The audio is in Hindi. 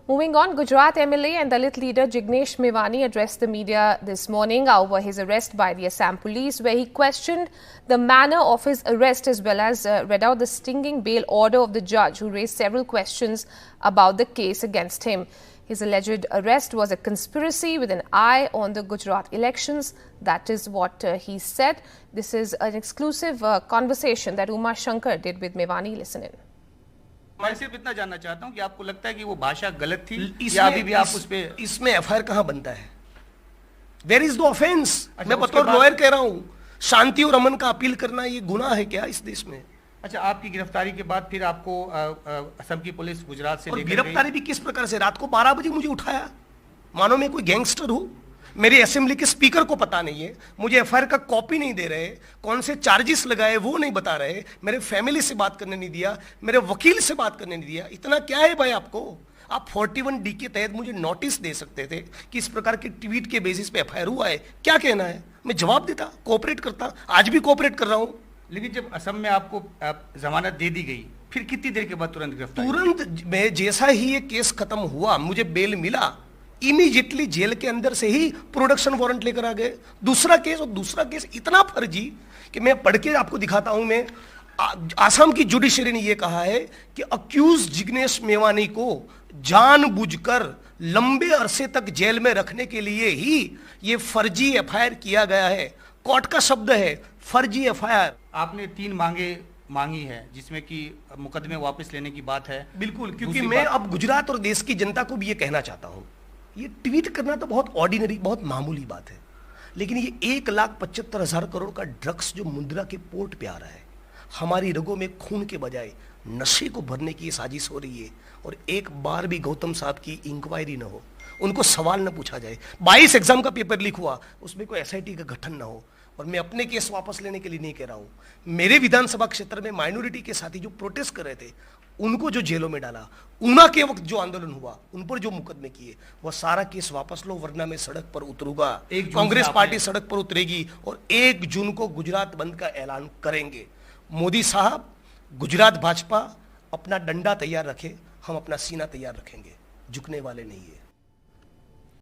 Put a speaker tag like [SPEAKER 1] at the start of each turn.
[SPEAKER 1] Moving on, Gujarat MLA and Dalit leader Jignesh Mewani addressed the media this morning over his arrest by the Assam police, where he questioned the manner of his arrest as well as read out the stinging bail order of the judge, who raised several questions about the case against him. His alleged arrest was a conspiracy with an eye on the Gujarat elections. That is what he said. This is an exclusive conversation that Uma Shankar did with Mewani. Listen in.
[SPEAKER 2] मैं सिर्फ इतना जानना चाहता हूं कि आपको लगता है कि वो भाषा गलत थी या अभी भी आप उस पे
[SPEAKER 3] इसमें एफआईआर कहां बनता है? Where is the offense? मैं बतौर लॉयर कह रहा हूं, शांति और अमन का अपील करना ये गुनाह है क्या इस देश में?
[SPEAKER 2] अच्छा, आपकी गिरफ्तारी के बाद फिर आपको असम की पुलिस गुजरात से लेकर
[SPEAKER 3] गिरफ्तारी भी किस प्रकार से? रात को 12 बजे मुझे उठाया, मानो मैं कोई गैंगस्टर हूं। मेरे असेंबली के स्पीकर को पता नहीं है, मुझे एफआईआर का कॉपी नहीं दे रहे, कौन से चार्जेस लगाए वो नहीं बता रहे, मेरे फैमिली से बात करने नहीं दिया, मेरे वकील से बात करने नहीं दिया। इतना क्या है भाई आपको? आप 41D के तहत मुझे नोटिस दे सकते थे कि इस प्रकार के ट्वीट के बेसिस पे एफआईआर हुआ है। क्या कहना है? मैं जवाब देता, कोऑपरेट करता, आज भी कोऑपरेट कर रहा हूं।
[SPEAKER 2] लेकिन जब असम में आपको जमानत दे दी गई, फिर कितनी देर के बाद तुरंत गिरफ्तार?
[SPEAKER 3] तुरंत मैं जैसा ही ये केस खत्म हुआ, मुझे बेल मिला, इमीडिएटली जेल के अंदर से ही प्रोडक्शन वारंट लेकर आ गए। दूसरा केस इतना फर्जी कि मैं पढ़ के आपको दिखाता हूं। मैं आसाम की जुडिशरी ने यह कहा है कि अक्यूज जिग्नेश मेवानी को जानबूझकर लंबे अरसे तक जेल में रखने के लिए ही यह फर्जी एफआईआर किया गया है। कोर्ट का शब्द है फर्जी एफआईआर।
[SPEAKER 2] आपने 3 मांगे मांगी है, जिसमें कि मुकदमे वापस लेने की बात है।
[SPEAKER 3] बिल्कुल, क्योंकि मैं अब गुजरात और देश की जनता को भी ये कहना चाहता हूं, ये ट्वीट करना तो बहुत ऑर्डिनरी, बहुत मामूली बात है, लेकिन ये 1,75,000 करोड़ का ड्रग्स जो मुंद्रा के पोर्ट पे आ रहा है, हमारी रगों में खून के बजाय नशे को भरने की साजिश हो रही है। और एक बार भी गौतम साहब की इंक्वायरी न हो, उनको सवाल न पूछा जाए। 22 एग्जाम का पेपर लीक हुआ, उसमें कोई एसआईटी का गठन न हो। और मैं अपने केस वापस लेने के लिए नहीं कह रहा हूं। मेरे विधानसभा क्षेत्र में माइनॉरिटी के साथी जो प्रोटेस्ट कर रहे थे, उनको जो जेलों में डाला, ऊना के वक्त जो आंदोलन हुआ, उन पर जो मुकदमे किए, वह सारा केस वापस लो, वरना मैं सड़क पर उतरूंगा। कांग्रेस पार्टी सड़क पर उतरेगी और 1 जून को गुजरात बंद का ऐलान करेंगे। मोदी साहब, गुजरात भाजपा अपना डंडा तैयार रखे, हम अपना सीना तैयार रखेंगे, झुकने वाले नहीं है।